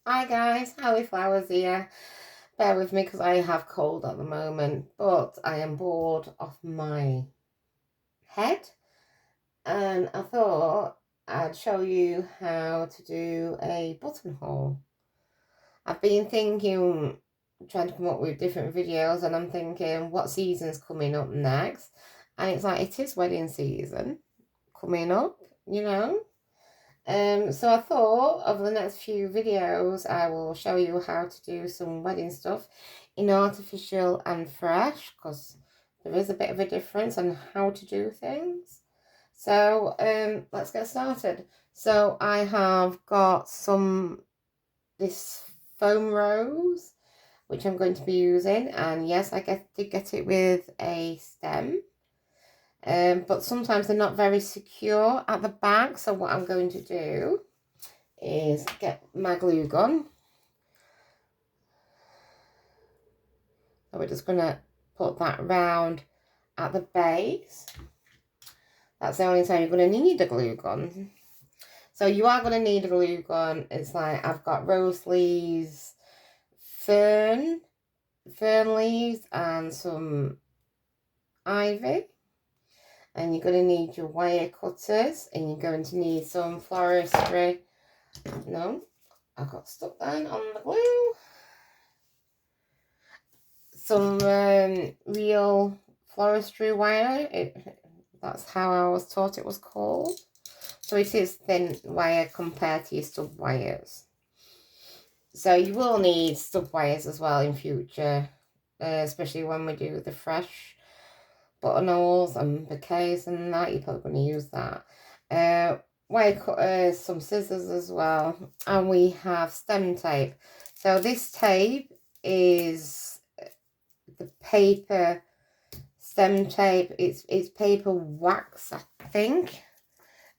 Hi guys, Holly Flowers here. Bear with me because I have cold at the moment, but I am bored off my head and I thought I'd show you how to do a buttonhole. I've been thinking, trying to come up with different videos, and I'm thinking what season's coming up next. And it's like it is wedding season coming up, you know. So I thought over the next few videos I will show you how to do some wedding stuff in artificial and fresh, because there is a bit of a difference on how to do things. So let's get started. So I have got this foam rose which I'm going to be using, and yes, did get it with a stem. But sometimes they're not very secure at the back, so what I'm going to do is get my glue gun. So we're just going to put that round at the base. That's the only time you're going to need a glue gun. So you are going to need a glue gun. It's like I've got rose leaves, fern leaves, and some ivy. And you're going to need your wire cutters, and you're going to need some floristry. No, I got stuck then on the glue. Some real floristry wire. That's how I was taught it was called. So it is thin wire compared to your stub wires. So you will need stub wires as well in future, especially when we do the fresh buttonholes and bouquets and that. You're probably going to use that. Wire cutters, some scissors as well, and we have stem tape. So this tape is the paper stem tape. It's paper wax, I think.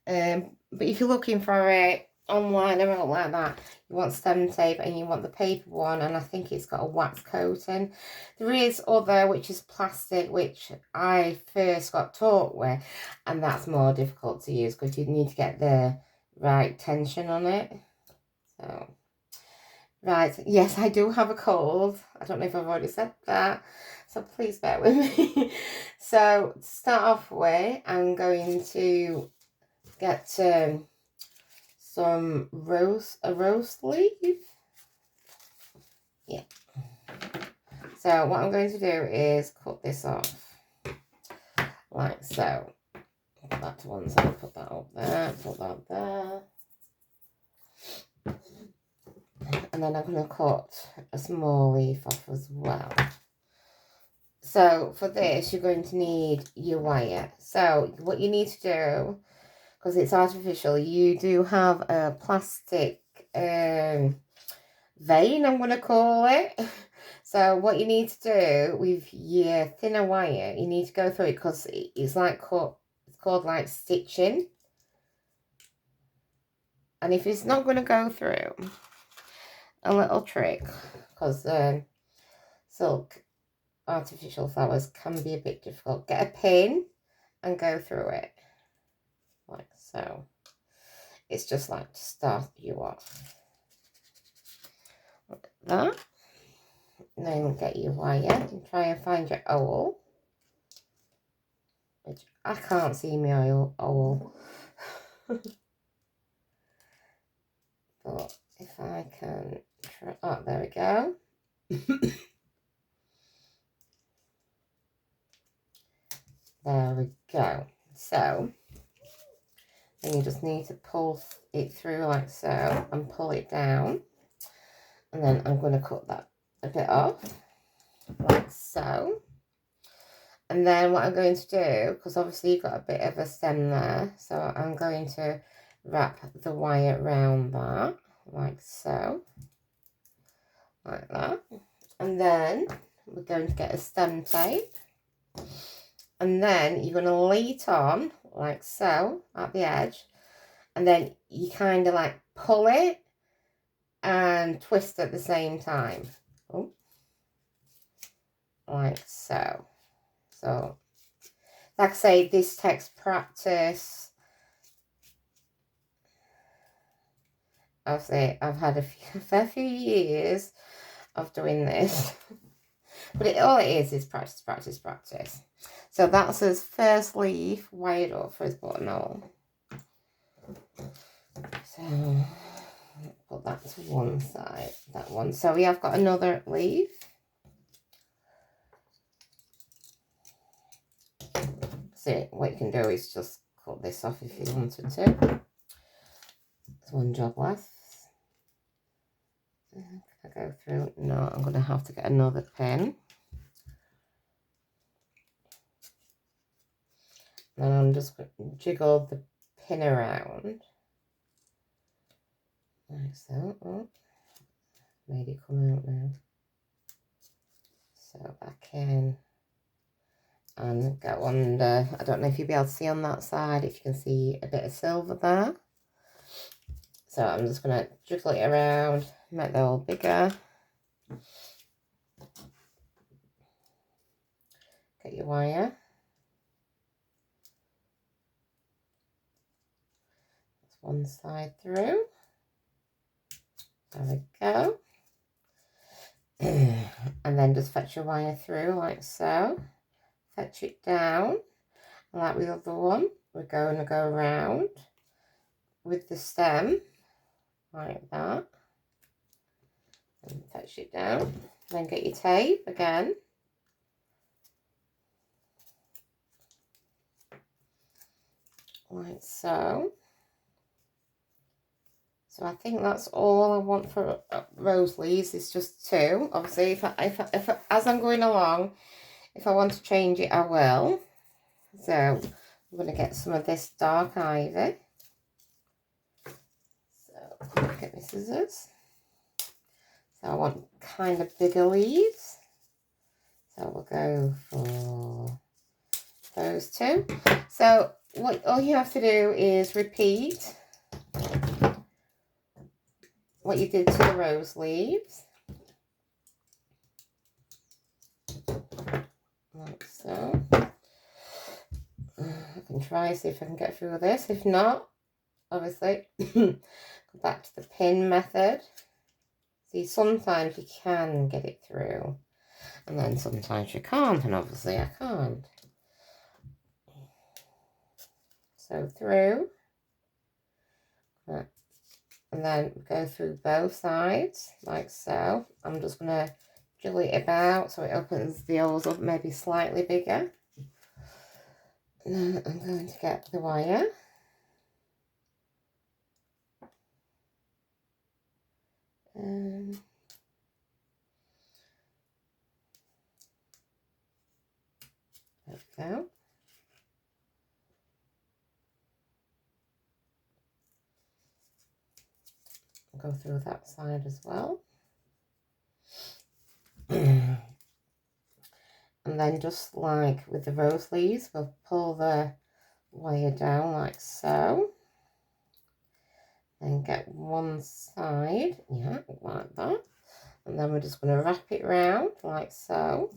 But if you're looking for it online or anything like that, you want stem tape and you want the paper one, and I think it's got a wax coating. There is other which is plastic, which I first got taught with, and that's more difficult to use because you need to get the right tension on it. So right, yes, I do have a cold. I don't know if I've already said that, so please bear with me. So to start off with, I'm going to get some rose leaf. Yeah. So what I'm going to do is cut this off like so. Put that to one side, put that up there, put that there. And then I'm going to cut a small leaf off as well. So for this, you're going to need your wire. So what you need to do, because it's artificial, you do have a plastic vein, I'm going to call it. So what you need to do with your thinner wire, you need to go through it because it's like it's called like stitching. And if it's not going to go through, a little trick, because silk artificial flowers can be a bit difficult. Get a pin and go through it like so. It's just like to start you off like that. And then get your wire and try and find your owl, which I can't see my owl. But if I can try, oh, there we go. There we go. So then you just need to pull it through like so and pull it down. And then I'm going to cut that a bit off like so. And then what I'm going to do, because obviously you've got a bit of a stem there, so I'm going to wrap the wire around that like so, like that. And then we're going to get a stem tape, and then you're going to lay it on like so at the edge, and then you kind of like pull it and twist at the same time. Oh, like so. So like I say, this takes practice. I've had a fair few years of doing this. But all it is practice, practice, practice. So that's his first leaf wired up for his buttonhole. So put that to one side, that one. So we have got another leaf. So what you can do is just cut this off if you wanted to. There's one job left. Can I go through? No, I'm going to have to get another pin. Then I'm just going to jiggle the pin around. Like so. Oh, made it come out now. So back in. And go under. I don't know if you'll be able to see on that side, if you can see a bit of silver there. So I'm just going to jiggle it around, make the hole bigger. Get your wire. That's one side through. There we go. And then just fetch your wire through like so. Fetch it down. And like with the other one, we're going to go around with the stem like that. And fetch it down. Then get your tape again. Like so. So I think that's all I want for rose leaves. It's just 2. Obviously, if as I'm going along, if I want to change it, I will. So I'm going to get some of this dark ivy. So get my scissors. So I want kind of bigger leaves. So we'll go for those 2. So all you have to do is repeat what you did to the rose leaves. Like so. I can try see if I can get through this. If not, obviously, go back to the pin method. See, sometimes you can get it through, and then sometimes you can't, and obviously I can't. So through, and then go through both sides, like so. I'm just going to jiggle it about so it opens the holes up maybe slightly bigger. And then I'm going to get the wire. There we go. Go through that side as well. And then just like with the rose leaves, we'll pull the wire down like so. Then get one side, yeah, like that. And then we're just going to wrap it round like so.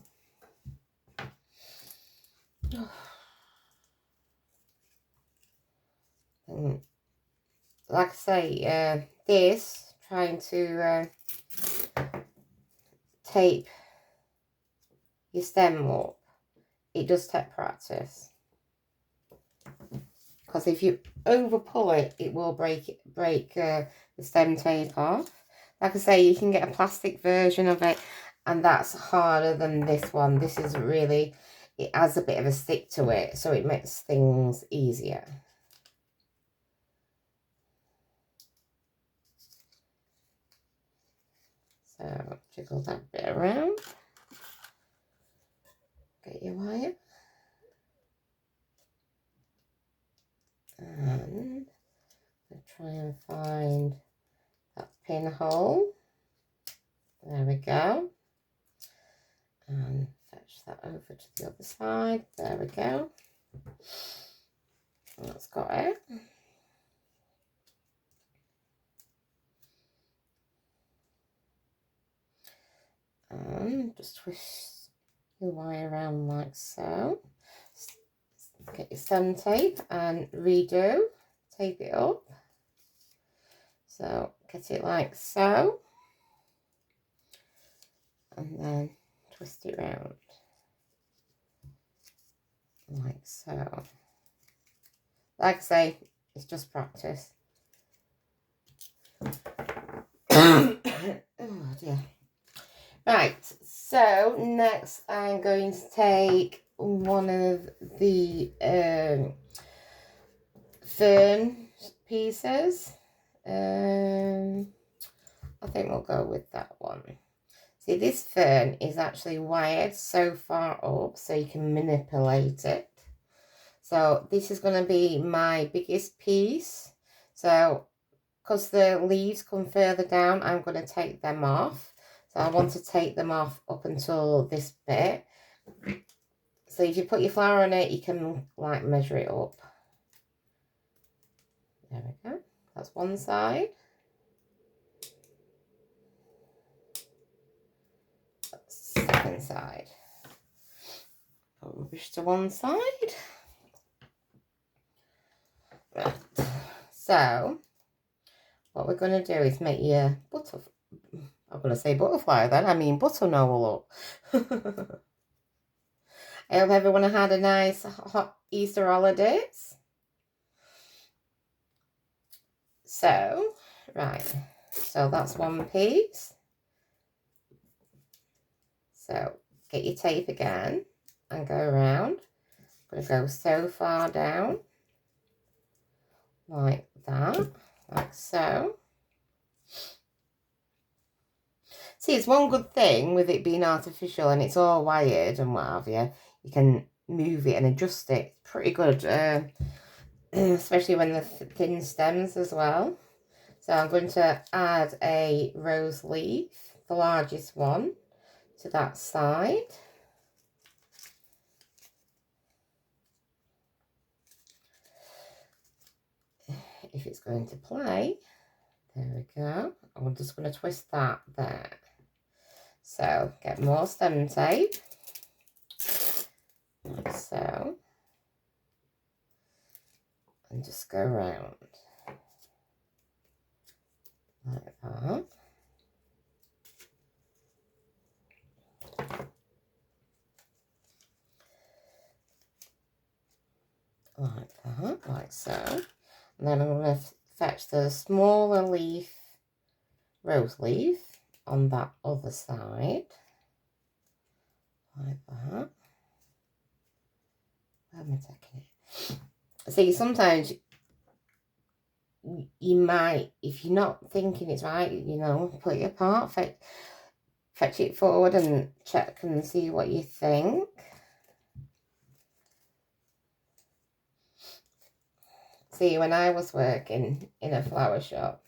And like I say, this, trying to tape your stem up, it does take practice. Because if you over pull it, it will break the stem tape off. Like I say, you can get a plastic version of it, and that's harder than this one. This is really, it has a bit of a stick to it, so it makes things easier. So jiggle that bit around. Get your wire. And I'll try and find that pinhole. There we go. And fetch that over to the other side. There we go. That's got it. And just twist your wire around like so. Get your stem tape and redo. Tape it up. So get it like so, and then twist it round like so. Like I say, it's just practice. Oh dear. Right, so next I'm going to take one of the fern pieces. I think we'll go with that one. See, this fern is actually wired so far up so you can manipulate it. So this is going to be my biggest piece. So because the leaves come further down, I'm going to take them off. So I want to take them off up until this bit. So if you put your flower on it, you can like measure it up. There we go. That's one side. Second side. Put rubbish to one side. Right. So what we're going to do is make your butterfly. I'm going to say butterfly then. I mean buttonhole up. I hope everyone had a nice hot Easter holidays. So, right. So that's one piece. So get your tape again and go around. I'm going to go so far down. Like that. Like so. See, it's one good thing with it being artificial and it's all wired and what have you. You can move it and adjust it. It's pretty good, especially when the thin stems as well. So I'm going to add a rose leaf, the largest one, to that side. If it's going to play, there we go. I'm just going to twist that there. So get more stem tape, like so, and just go round like that. Like that, like so. And then I'm going to fetch the smaller leaf, rose leaf, on that other side. Like that. Where am I taking it? See, sometimes you might, if you're not thinking it's right, you know, put it apart, fetch it forward and check and see what you think. See, when I was working in a flower shop,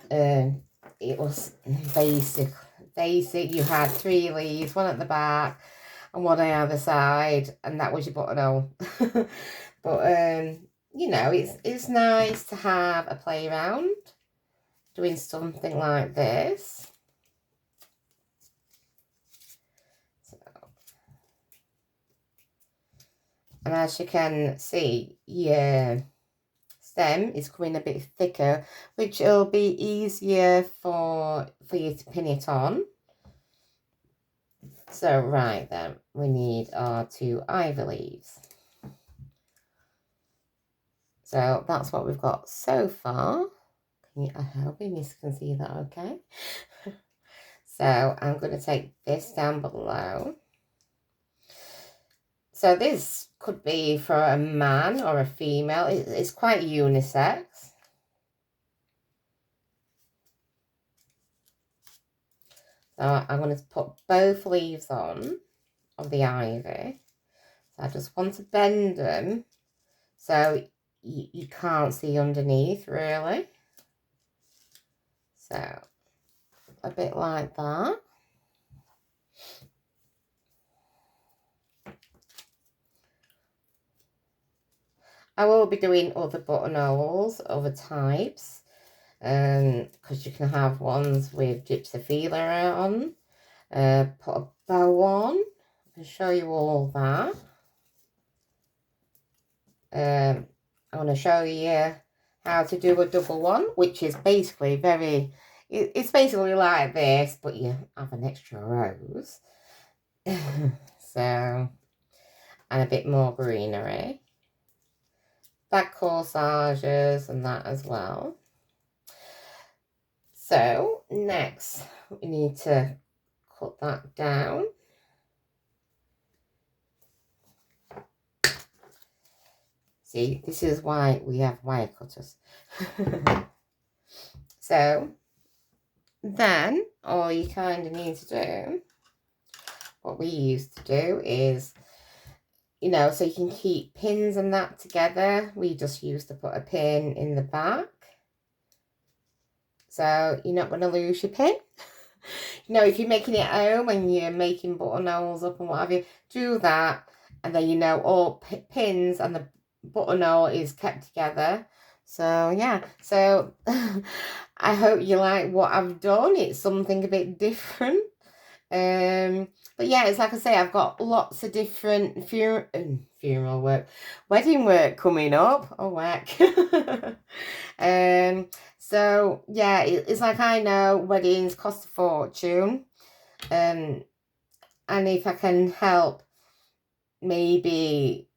it was basic. You had 3 leaves, one at the back and one on the other side, and that was your buttonhole. But you know, it's nice to have a play around doing something like this. So, and as you can see, your stem is coming a bit thicker, which will be easier for you to pin it on. So right then, we need our 2 ivy leaves. So that's what we've got so far. I hope you can see that okay. So I'm going to take this down below. So this could be for a man or a female. It's quite unisex. So I'm going to put both leaves on of the ivy. So I just want to bend them so you can't see underneath really. So a bit like that. I will be doing other buttonholes, other types, because you can have ones with gypsophila on, put a bow on. I can show you all that. I want to show you how to do a double one, which is basically it's basically like this, but you have an extra rose. So, and a bit more greenery. Back corsages and that as well. So, next we need to cut that down. See, this is why we have wire cutters. So, then all you kind of need to do, what we used to do is, you know, so you can keep pins and that together, we just used to put a pin in the back. So you're not going to lose your pin. You know, if you're making it at home and you're making buttonholes up and what have you, do that. And then, you know, all pins and the buttonhole is kept together. So, yeah. So, I hope you like what I've done. It's something a bit different. But yeah, it's like I say, I've got lots of different funeral work, wedding work coming up. Oh, whack. So yeah, it's like, I know weddings cost a fortune. And if I can maybe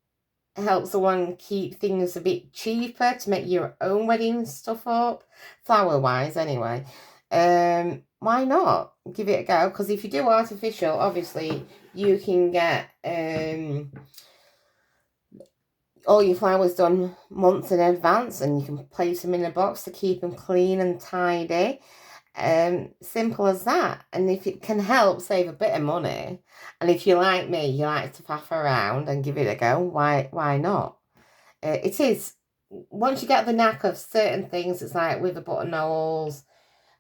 help someone keep things a bit cheaper to make your own wedding stuff up, flower wise anyway, why not give it a go? Because if you do artificial, obviously you can get all your flowers done months in advance, and you can place them in a box to keep them clean and tidy. Simple as that. And if it can help save a bit of money, and if you're like me, you like to faff around and give it a go, why not? It is, once you get the knack of certain things, it's like with the buttonholes,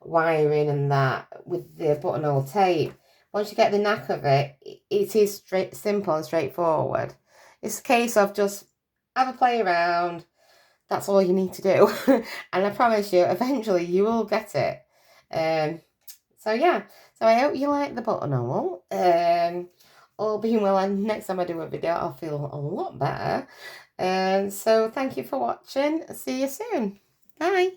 wiring and that, with the buttonhole tape, once you get the knack of it, it is simple and straightforward. It's a case of just have a play around. That's all you need to do. And I promise you, eventually you will get it. So yeah, so I hope you like the buttonhole. All being well, and next time I do a video, I'll feel a lot better. So thank you for watching. See you soon. Bye.